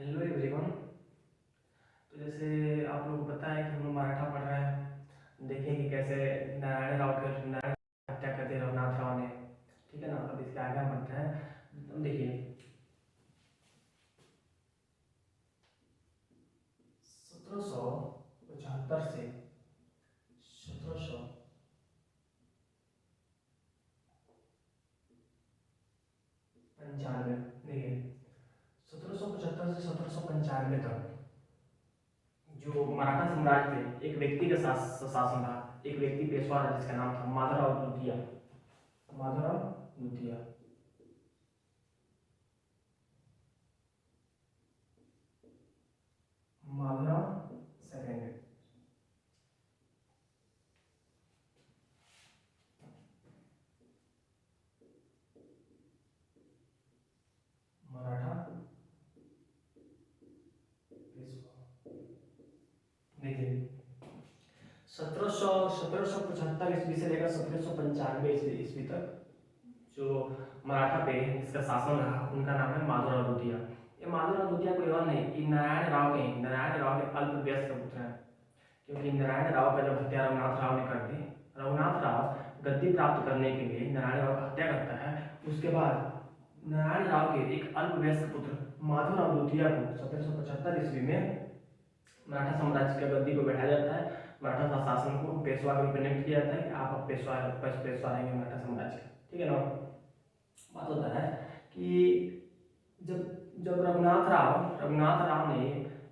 Hello everyone. तो जैसे आप लोग को पता है कि हम लोग मराठा पढ़ रहे हैं। देखें कि कैसे नारायण हत्या कर दी रघुनाथ राव ने। ठीक है ना। अब इसके आगे हम बढ़ते हैं। अब देखिए 1775 से 1795। देखिए 1775 से 1795 तक जो मराठा साम्राज्य पे एक व्यक्ति का शासन था। एक व्यक्ति पेशवा था जिसका नाम था माधवराव द्वितीय। माधवराव द्वितीय। माधवराव सेकेंड। मराठा पेशवा। देखिए 1775 ईस्वी से लेकर 1795 ईस्वी तक जो मराठा पे इसका शासन रहा उनका नाम है माधवराव द्वितीय। ये माधवराव द्वितीय कोई और नहीं, ये नारायण राव के अल्पवयस्क पुत्र हैं। क्योंकि नारायण राव का जब हत्या रघुनाथ राव ने कर दी, रघुनाथ राव गद्दी प्राप्त करने के लिए नारायण राव का हत्या करता है। उसके बाद नारायण राव के एक अल्पवयस्क पुत्र माधवराव द्वितीय को 1775 ईस्वी में मराठा साम्राज्य की गद्दी को बैठाया जाता है। मराठा शासन को पेशवा के रूप में नियुक्त किया जाता है कि आप अब पेशवा रहेंगे मराठा साम्राज्य के। ठीक है ना। बात होता है कि जब जब रघुनाथ राव ने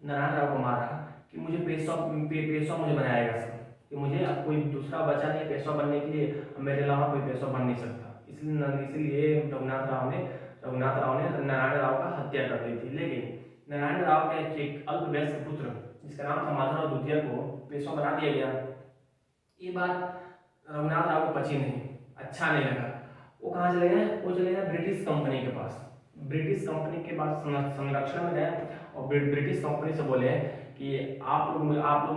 नारायण राव को मारा कि मुझे पेशवा मुझे बनाएगा सब, कि मुझे अब कोई दूसरा बचा नहीं पेशवा बनने के लिए, मेरे अलावा कोई पेशवा बन नहीं सकता। इसलिए रघुनाथ राव ने नारायण राव का हत्या कर दी थी। लेकिन नारायण राव के एक अल्पवयस्क पुत्र जिसका नाम था माधवराव द्वितीय को पेशवा बना दिया गया। ये बात रघुनाथ राव को पची नहीं, अच्छा नहीं लगा। वो कहाँ चले गए? वो चले गए ब्रिटिश कंपनी के पास। ब्रिटिश कंपनी के पास संरक्षण में गए और ब्रिटिश कंपनी से बोले कि आप लोग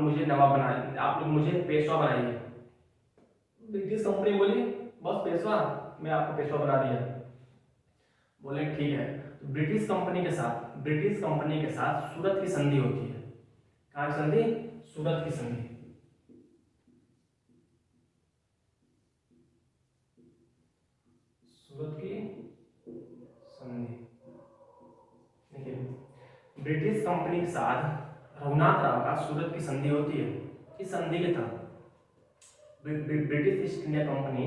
मुझे नवाब बनाइए, आप लोग मुझे पेशवा बनाइए। ब्रिटिश कंपनी बोली बस पेशवा, मैं आपको पेशवा बना दिया। बोले ठीक है। तो ब्रिटिश कंपनी के साथ सूरत की संधि होती है। कहाँ की संधि? सूरत की संधि। सूरत की संधि। देखिए ब्रिटिश कंपनी के साथ रघुनाथ राव का सूरत की संधि होती है। इस संधि के तहत ब्रिटिश ईस्ट इंडिया कंपनी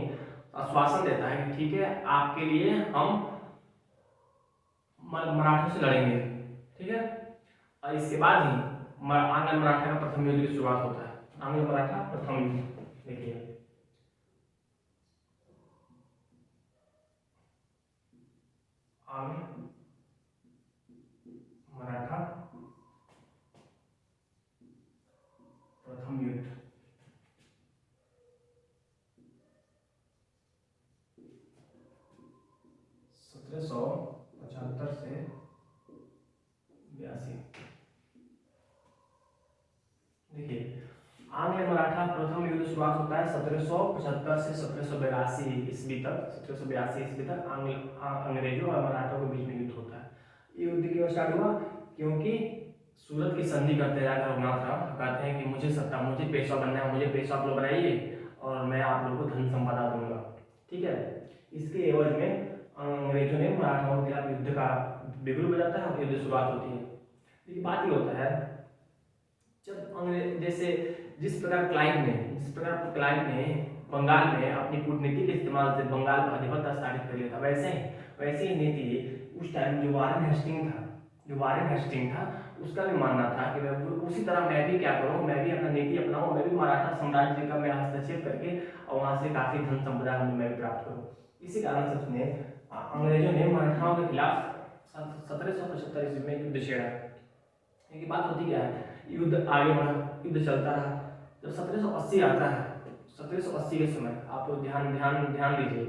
आश्वासन देता है कि ठीक है आपके लिए हम मराठों से लड़ेंगे। ठीक है। और इसके बाद ही आंग्ल मराठा का प्रथम युद्ध की शुरुआत होता है। आंग्ल मराठा प्रथम युद्ध। देखिए आंग्ल मराठा प्रथम युद्ध 1775 से 82। देखिए आंग्ल मराठा प्रथम युद्ध शुरुआत होता है 1775 से 1782 ईस्वी तक। 1782 ईस्वी तक अंग्रेजों और मराठों के बीच में युद्ध होता है। ये युद्ध क्यों स्टार्ट हुआ? क्योंकि सूरत की संधि करते जाकर रघुनाथ राव कहते हैं कि मुझे सत्ता, मुझे पेशवा बनना है, मुझे पेशवा आप लोग बनाइए और मैं आप लोगों को धन संपदा दूंगा। ठीक है। इसके एवज में अंग्रेजों ने मराठाओं के खिलाफ युद्ध का बिगुल बजाता है और युद्ध शुरुआत होती है। लेकिन बात ये होता है जब अंग्रेज जैसे जिस प्रकार क्लाइव ने बंगाल में अपनी कूटनीति के इस्तेमाल से बंगाल पर आधिपत्य स्थापित कर लिया था, वैसे ही नीति उस टाइम जो वारेन हेस्टिंग था उसका भी मानना था कि मैं उसी तरह मैं भी क्या करूं, मैं भी अपना नीति अपनाऊं, मैं भी मराठा साम्राज्य का मैं हस्तक्षेप करके और वहां से काफी धन संपदा मैं भी प्राप्त करूं। इसी कारण से उसने अंग्रेजों ने मराठाओं के खिलाफ 1775 ईस्वी में युद्ध छेड़ा। ये बात होती क्या है, युद्ध आगे बढ़ा, युद्ध चलता रहा। जब 1780 आता है, 1780 के समय आप लोग ध्यान ध्यान ध्यान दीजिए।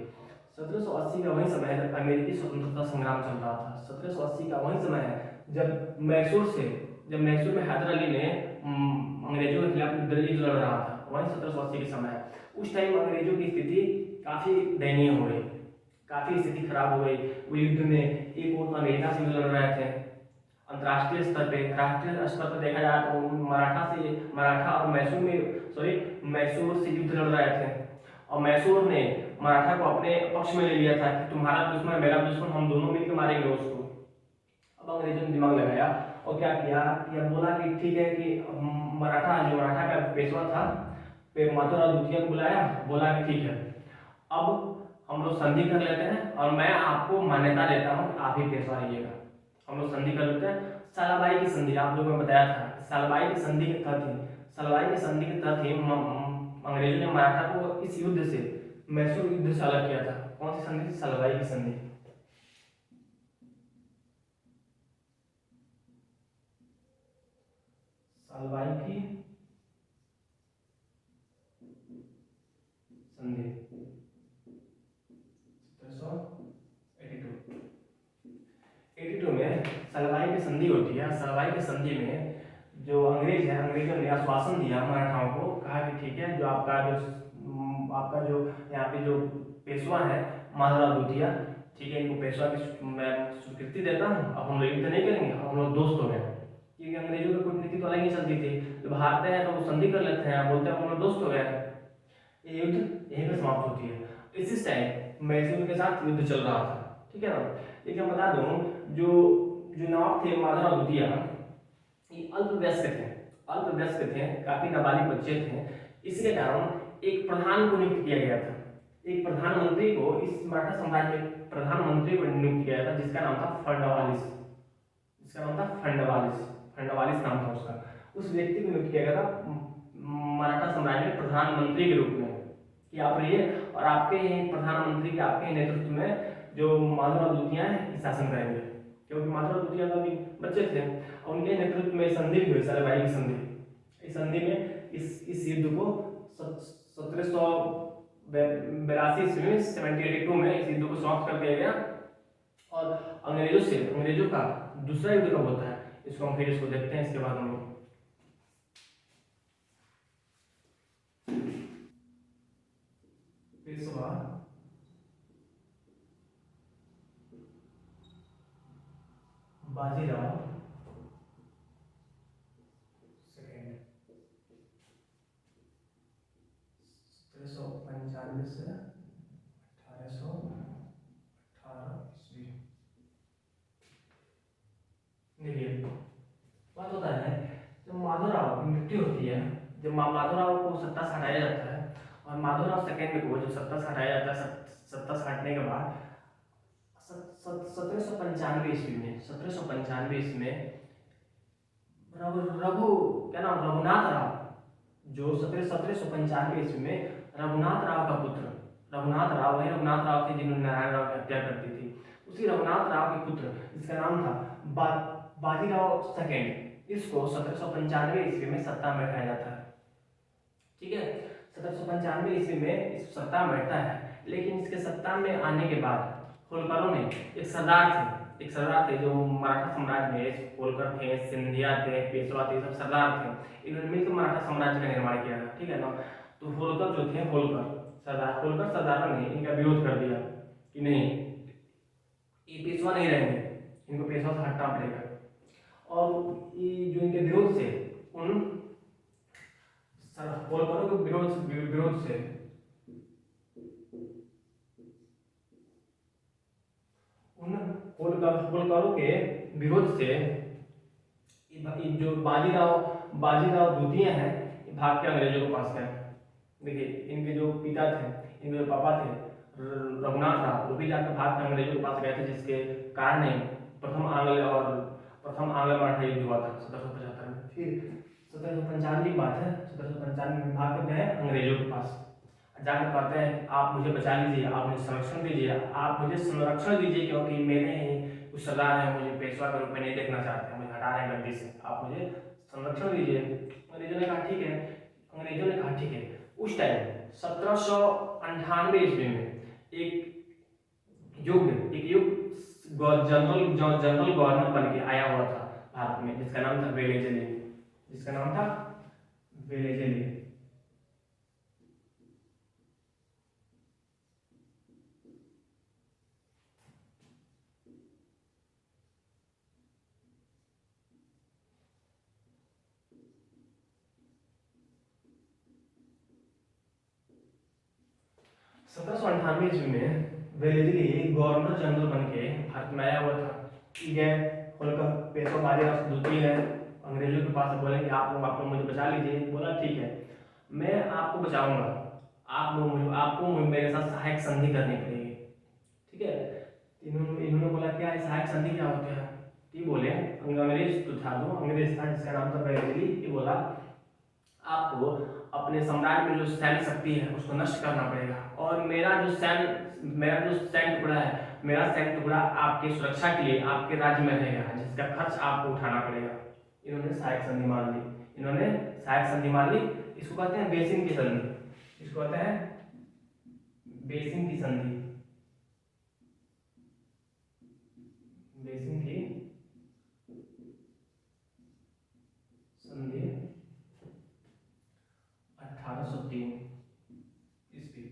1780 का वही समय है जब अमेरिकी स्वतंत्रता संग्राम चल रहा था। 1780 का वही समय है जब मैसूर में हैदर अली ने अंग्रेजों के खिलाफ युद्ध लड़ रहा था। वही 1780 के समय है। उस टाइम अंग्रेजों की स्थिति काफी दयनीय हो गई, काफी स्थिति खराब हो गई। वो युद्ध में एक और अमेरिका से लड़ रहे थे, अंतर्राष्ट्रीय स्तर पे, राष्ट्रीय स्तर पर देखा जाए तो मराठा और मैसूर में, सॉरी, मैसूर से युद्ध लड़ रहे थे और मैसूर ने मराठा को अपने पक्ष में ले लिया था कि तुम्हारा दुश्मन मेरा दुश्मन, हम दोनों मिलकर मारेंगे उसको। अब अंग्रेजों ने दिमाग लगाया और क्या किया, यह बोला कि ठीक है कि मराठा का पेशवा था, फिर माधवराव द्वितीय को बुलाया, बोला कि ठीक है अब हम लोग संधि कर लेते हैं और मैं आपको मान्यता देता हूँ कि आप ही पेशवा रहिएगा। हम लोग संधि कर लेते हैं। सालाबाई की संधि आप लोगों ने बताया था, सालाबाई की संधि के तहत ही, सालाबाई की संधि के तहत ही अंग्रेजों ने मराठा को इस युद्ध से, मैसूर युद्ध से अलग किया था। कौन सी संधि? सालाबाई की संधि। सालवाई की संधि 1782 में सलवाई की संधि होती है। सलवाई की संधि में जो अंग्रेज है, अंग्रेजों ने आश्वासन दिया मराठाओं को, कहा कि ठीक है जो आपका जो यहाँ पे जो पेशवा है माधवराव द्वितीय, ठीक है इनको पेशवा की मैं स्वीकृति देता हूँ, अब हम लोग युद्ध नहीं करेंगे, हम लोग दोस्त हो गए। क्योंकि अंग्रेजों की कूटनीति तो अलग ही चलती थी, जब हारते हैं तो वो संधि कर लेते हैं, बोलते हैं हम लोग दोस्त हो गए। ये युद्ध यहीं पर समाप्त होती है। इसी टाइम मैसूर के साथ युद्ध चल रहा था, ठीक है ना। लेकिन मैं बता दूं, जो जो नवाब थे माधवराव द्वितीय, ये अल्पवयस्क थे, अल्पवयस्क थे, काफी नाबालिग बच्चे थे। इसके कारण एक प्रधान को नियुक्त किया गया था, एक प्रधानमंत्री को, इस मराठा साम्राज्य में प्रधानमंत्री को नियुक्त किया गया था, जिसका नाम था फर्नावालिस, जिसका नाम था फर्नावालिस, फर्नावालिस नाम था उसका। उस व्यक्ति को नियुक्त किया गया था मराठा साम्राज्य में प्रधानमंत्री के रूप में, कि आप रहिए और आपके प्रधानमंत्री के आपके नेतृत्व में जो माधवराव द्वितीय है शासन करेंगे। क्योंकि माधवराव द्वितीय का भी बच्चे थे और उनके नेतृत्व में संधि भी हुई, सालबाई की संधि। इस संधि में इस युद्ध को 1782 ईस्वी में 1782 में इस युद्ध को समाप्त कर दिया गया। और अंग्रेजों का दूसरा युद्ध कब होता है, इसको हम फिर इसको देखते हैं, इसके बाद हम लोग पेशवा बाजीराव सेकेंड 1795 से 1818 ईस्वी। देखिए बात होता है, जब माधवराव की मृत्यु होती है, जब माधवराव को सत्ता से हटाया जाता है और माधवराव सेकेंड को जब सत्ता से हटाया जाता है, सत्ता से हटने के बाद 1795 ईस्वी में, 1795 ईस्वी में रघु रघु क्या नाम, रघुनाथ राव, जो 1795 ईस्वी में रघुनाथ राव का पुत्र, रघुनाथ राव, वही रघुनाथ राव थे जिन्होंने नारायण राव की हत्या कर दी थी। उसी रघुनाथ राव के पुत्र, जिसका नाम था बाजीराव सेकेंड, इसको 1795 ईस्वी में सत्ता में बैठाया जाता है, ठीक है। 1795 ईस्वी में इस सत्ता में बैठता है। लेकिन इसके सत्ता में आने के बाद होलकरों ने, एक सरदार थे जो मराठा साम्राज्य में, होलकर थे, सिंधिया थे, पेशवा थे, सब सरदार थे, इन्होंने मिलकर मराठा साम्राज्य का निर्माण किया था, ठीक है ना। तो होलकर जो थे, होलकर सरदारों ने इनका विरोध कर दिया कि नहीं, ये पेशवा नहीं रहेंगे, इनको पेशवा से हटना पड़ेगा। और ये जो इनके विरोध से, उन होलकरों के विरोध से उन होलकरों के विरोध से जो बाजीराव द्वितीय हैं, भाग के अंग्रेजों के पास गए। देखिए इनके जो पिता थे, इनके जो पापा थे रघुनाथ राव, वो भी जाकर भाग के अंग्रेजों के पास गए थे, जिसके कारण प्रथम आंग्ल मराठा युद्ध हुआ था 1775 में। फिर 1795 की बात है, 1795 में भाग कर गए अंग्रेजों के पास, जाकर कहते हैं आप मुझे बचा लीजिए, आप मुझे संरक्षण दीजिए, आप मुझे संरक्षण दीजिए, क्योंकि मेरे कुछ सरदार हैं मुझे पेशवा के रूप में नहीं देखना चाहते हैं, मुझे हटा रहे हैं गद्दी से, आप मुझे संरक्षण दीजिए। अंग्रेजों ने कहा ठीक है, अंग्रेजों ने कहा ठीक है। उस टाइम 1798 ईस्वी में जनरल गवर्नर बन के आया हुआ था भारत में, जिसका नाम था वेलेजली, जिसका नाम था वेलेजली। 1798 ईस्वी में वेलेजली गवर्नर जनरल बन के भारत में आया हुआ था। ठीक है, होलकर पेशवा बाजीराव द्वितीय है, अंग्रेजों के पास बोले कि आप लोग मुझे बचा लीजिए। बोला ठीक है, मैं आपको बचाऊंगा, आपको मेरे साथ सहायक संधि करनी पड़ेगी। ठीक है, इन्होंने बोला क्या है सहायक संधि क्या होता है? ये बोले अंग्रेज तो था, जो अंग्रेज था जिसका नाम था वेलेजली, ये बोला आपको अपने साम्राज्य में जो सैन्य शक्ति है उसको नष्ट करना पड़ेगा, और मेरा जो सैन्य टुकड़ा है, मेरा सैन्य टुकड़ा आपकी सुरक्षा के लिए आपके राज्य में रहेगा, जिसका खर्च आपको उठाना पड़ेगा। इन्होंने सहायक संधि मान ली, इन्होंने सहायक संधि मान ली। इसको कहते हैं बेसिन की संधि, इसको कहते हैं बेसिन की संधि, बेसिन की संधि 1803 ईस्वी।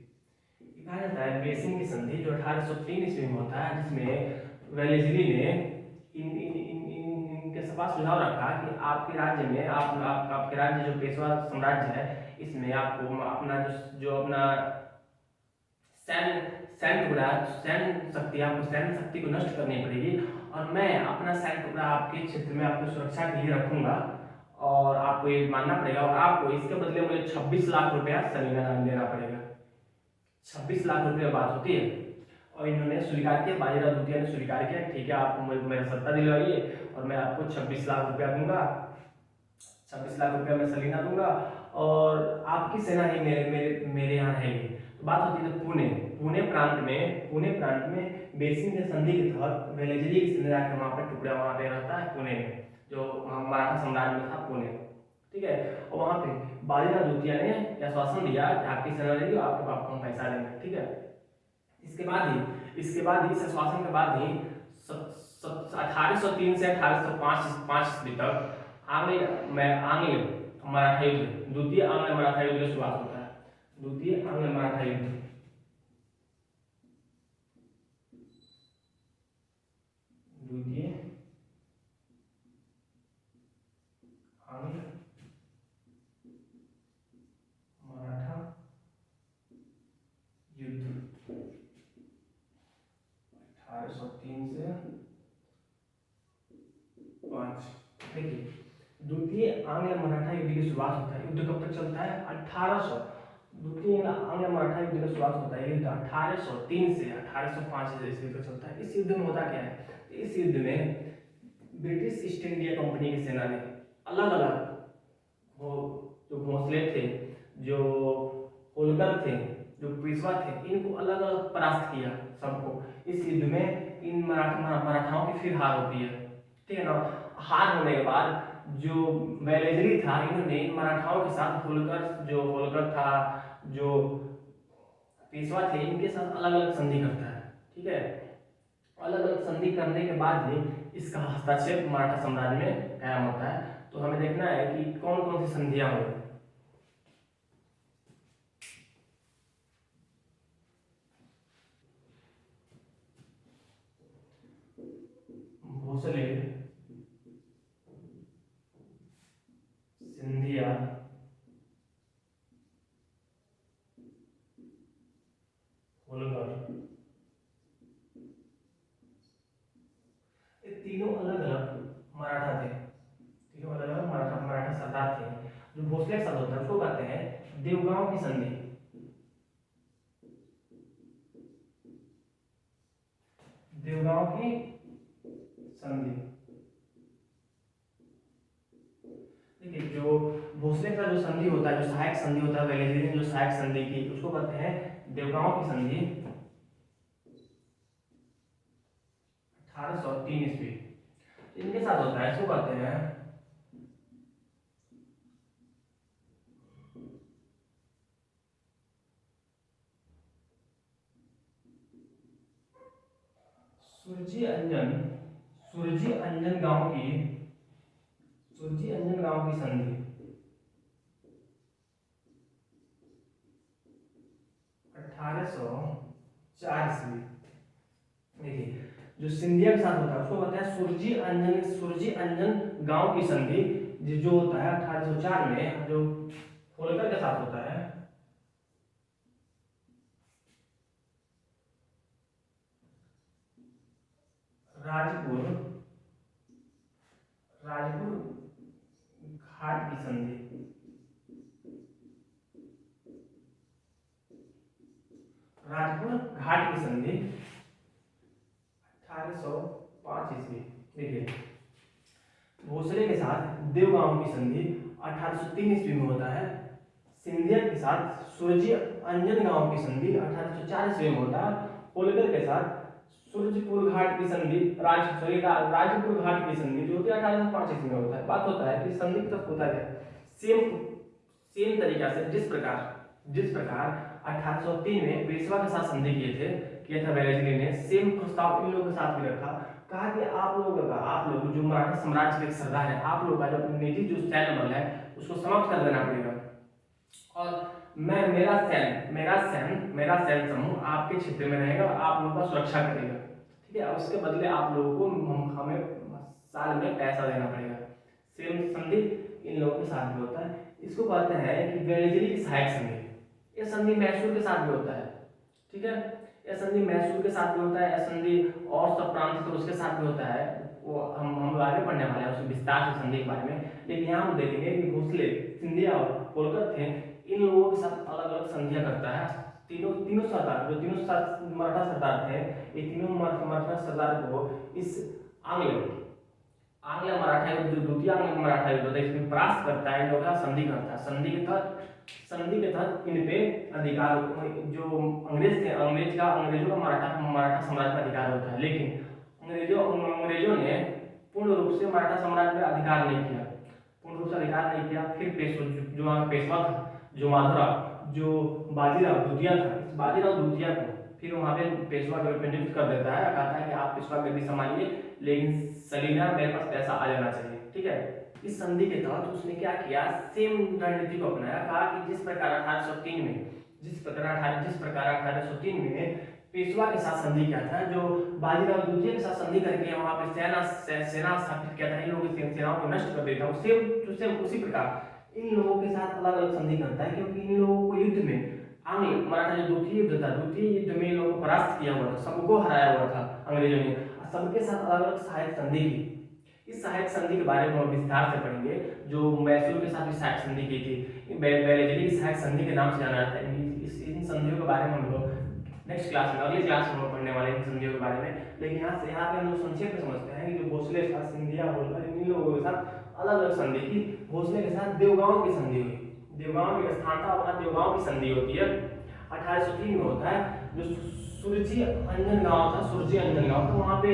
कहा जाता है बेसिन की संधि जो 1803 ईस्वी में होता है, जिसमें वेलेस्ली ने इनके पास सुझाव रखा कि आपके राज्य में आपके राज्य जो पेशवा साम्राज्य है, इसमें आपको अपना जो अपना सैन्य टुकड़ा, सैन्य शक्ति को नष्ट करनी पड़ेगी, और मैं अपना सैन्य टुकड़ा आपके क्षेत्र में आपकी सुरक्षा के लिए रखूंगा, और आपको ये मानना पड़ेगा, और आपको इसके बदले मुझे 26 लाख रुपया सलीना देना पड़ेगा। 26 लाख रुपये बात होती है, और इन्होंने स्वीकार किया, बाजीराव द्वितीय ने स्वीकार किया, ठीक है आप मेरा सत्ता दिलवाइए और मैं आपको 26 लाख रुपया दूंगा, 26 लाख रुपया मैं सलीना दूंगा, और आपकी सेना ही मेरे यहाँ रहेगी। तो बात होती है पुणे प्रांत में बेसिन के संधि के तहत वेलेस्ली की सेना जाकर वहाँ पर टुकड़ा वहाँ पे रहता है पुणे में, जो मराठा साम्राज्य में था पुणे। ठीक है, और वहाँ पे बाजीराव द्वितीय ने आश्वासन दिया कि आपकी सेना रहेगी, आपके बाप को हम पैसा देंगे। ठीक है, इसके बाद ही इस आश्वासन के बाद ही 1803 से 1805 ईस्वी तक आंग्ल मराठा युद्ध, द्वितीय आंग्ल मराठा युद्ध की शुरुआत होता है। द्वितीय आंग्ल मराठा युद्ध, द्वितीय आंग्ल मराठा युद्ध 1803 से 5। देखिए, द्वितीय आंग्ल मराठा युद्ध की शुरुआत होता है, युद्ध कब तक चलता है? 1800। द्वितीय आंग्ल मराठा युद्ध की शुरुआत होता है, युद्ध 1803 से 1805 ईस्वी तक चलता है। इस युद्ध में होता क्या है? इस युद्ध में ब्रिटिश ईस्ट इंडिया कंपनी की सेना ने अलग अलग जो भोसले थे, जो होलकर थे, जो पेशवा थे, इनको अलग अलग परास्त किया सबको। इस युद्ध में इन मराठाओं की फिर हार होती है। ठीक है ना, हार होने के बाद जो वेलेस्ली था, इन्होंने इन मराठाओं के साथ होलकर था, जो पेशवा थे, इनके साथ अलग अलग संधि करता है। ठीक है, अलग अलग संधि करने के बाद ही इसका हस्तक्षेप मराठा साम्राज्य में कायम होता है। तो हमें देखना है कि कौन कौन सी संधियां हुई। भोसले, सिंधिया, होलकर, ये तीनों अलग अलग मराठा थे, तीनों अलग अलग मराठा सरदार थे। जो भोसले के साथ होता है उसको कहते हैं देवगांव की संधि, देवगांव की संधि। देखिए, जो भोसले का जो संधि होता है, जो सहायक संधि होता है, वेलेस्ली ने जो सहायक संधि की उसको कहते हैं देवगांव की संधि, 1803 ईस्वी। इनके साथ होता है, इसको कहते हैं सुरजी अंजन गांव की संधि, 1804 ईस्वी। देखिए, जो सिंधिया के साथ होता है उसको कहते हैं सुरजी अंजन गांव की संधि, जो होता है 1804 में। जो होलकर के साथ होता है, राजपुर राजपुर घाट की संधि, राजपुर घाट की संधि 1805 ईस्वी। देखिए, भोसले के साथ देवगांव की संधि 1803 ईस्वी में होता है। सिंधिया के साथ सूरजी अंजनगांव की संधि 1804 ईस्वी में होता है। होलकर के साथ सूरजपुर घाट की संधि राजपुर घाट की संधि जो कि 1805 ईस्वी में होता है। बात होता है कि संधि तक होता है सेम सेम तरीका से जिस प्रकार 1803 में पेशवा के साथ संधि किया था वेलेस्ली ने, सेम प्रस्ताव इन लोगों के साथ भी रखा। कहा कि आप लोग जो मराठा साम्राज्य के सरदार है, आप लोग का जो निजी जो सैन्य बल है उसको समाप्त कर देना पड़ेगा, और मेरा सैन्य समूह आपके क्षेत्र में रहेगा और आप लोगों का सुरक्षा करेगा। ठीक है, उसके बदले आप लोगों को हमें साल में पैसा देना पड़ेगा। सेम संधि इन लोगों के साथ भी होता है। इसको कहते हैं कि वेलेस्ली की सहायक संधि। यह संधि मैसूर के साथ भी होता है। ठीक है, यह संधि मैसूर के साथ भी होता है। यह संधि और सब प्रांत तो उसके साथ भी होता है, वो हम आगे पढ़ने वाले हैं उसके विस्तार से संधि के बारे में। लेकिन यहाँ हम देखेंगे कि भोसले, सिंधिया और होलकर थे, इन लोगों के साथ अलग अलग संधियां करता है। तीनों सरदार जो मराठा सरदार थे, ये तीनों मराठा सरदार को इस आंग्ल मराठा युद्ध जो द्वितीय आंग्ल मराठा युद्ध होता है इसमें परास्त करता है, इन लोगों का संधि करता है। संधि के तहत इन पे अधिकार, जो अंग्रेजों का मराठा साम्राज्य पर अधिकार होता है। लेकिन अंग्रेजों ने पूर्ण रूप से मराठा साम्राज्य पर अधिकार नहीं किया। फिर पेशवा था, जो माधवराव, जो बाजीराव द्वितीय था, इस बाजीराव द्वितीय को फिर वहां पे पेशवा के रूप में नियुक्त कर देता है। कहता है कि आप पेशवा गद्दी संभालिए, लेकिन सलीना मेरे पास पैसा आ जाना चाहिए। ठीक है, इस संधि के तहत उसने क्या किया, सेम रणनीति को अपनाया। कहा कि जिस प्रकार 1803 में पेशवा के साथ संधि किया था, जो बाजीराव द्वितीय के साथ संधि करके वहां पे सेना स्थापित किया था, इन लोगों की सेनाओं को नष्ट कर देता हूँ, सेम उसी प्रकार इन लोगों के साथ अलग अलग संधि करता है। क्योंकि इन लोगों को युद्ध में आंग्ल मराठा जो द्वितीय युद्ध में इन लोगों को परास्त किया हुआ था, सबको हराया हुआ था अंग्रेजों ने, सबके साथ अलग अलग सहायक संधि की। इस सहायक संधि के बारे में हम विस्तार से पढ़ेंगे। जो मैसूर के साथ भी सहायक संधि की थी, वेलेस्ली की सहायक संधि के नाम से जाना जाता है। इन संधियों के बारे में हम लोग नेक्स्ट क्लास में, अगली क्लास में हम पढ़ने वाले हैं इन संधियों के बारे में। लेकिन यहाँ पे हम लोग संक्षेप में समझते हैं कि जो भोसले के साथ सिंधिया, होलकर, इन लोगों के साथ अलग अलग संधि की। भोसले के साथ देवगांव की संधि हुई। देवगांव एक स्थान था, वहाँ देवगांव की संधि होती है, 1803 में होता है। जो सूरजी अंजनगांव था, तो वहाँ पे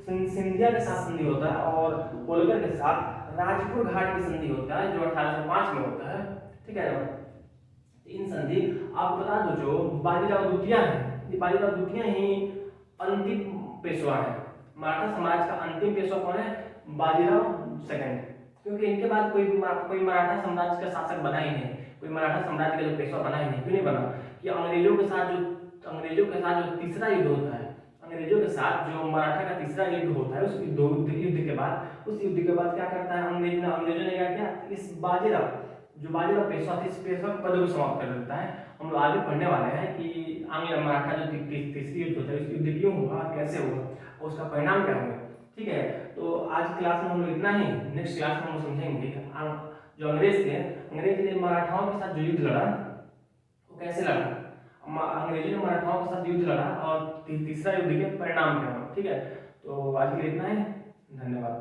सिंधिया के साथ संधि होता है, और होलकर के साथ राजपुर घाट की संधि होता है, जो 1805 में होता है। ठीक है ना, इन संधि आपको बता दो, जो बाजीराव द्वितीय है, ये बाजीराव द्वितीय ही अंतिम पेशवा है। मराठा समाज का अंतिम पेशवा कौन है? बाजीराव सेकंड। क्योंकि इनके बाद कोई मराठा साम्राज्य का शासक बना ही नहीं, कोई मराठा साम्राज्य का जो पेशवा बना ही नहीं। क्यों नहीं बना? कि अंग्रेजों के साथ जो तीसरा युद्ध होता है, अंग्रेजों के साथ जो मराठा का तीसरा युद्ध होता है, उस युद्ध के बाद क्या करता है अंग्रेजों ने क्या किया, इस बाजीराव पेशवा थे, इस पेशवा के पद को समाप्त कर देता है। हम लोग आगे पढ़ने वाले हैं कि आंग्ल मराठा जो तीसरी युद्ध होता है, इस युद्ध क्यों हुआ, कैसे हुआ और उसका परिणाम क्या हुआ। ठीक है, तो आज की क्लास में हम लोग इतना ही। नेक्स्ट क्लास में हम समझेंगे जो अंग्रेज ने मराठाओं के साथ जो युद्ध लड़ा वो कैसे लड़ा, अंग्रेजों ने मराठाओं के साथ युद्ध लड़ा और तीसरा युद्ध के परिणाम क्या हुआ। ठीक है, तो आज के लिए इतना ही, धन्यवाद।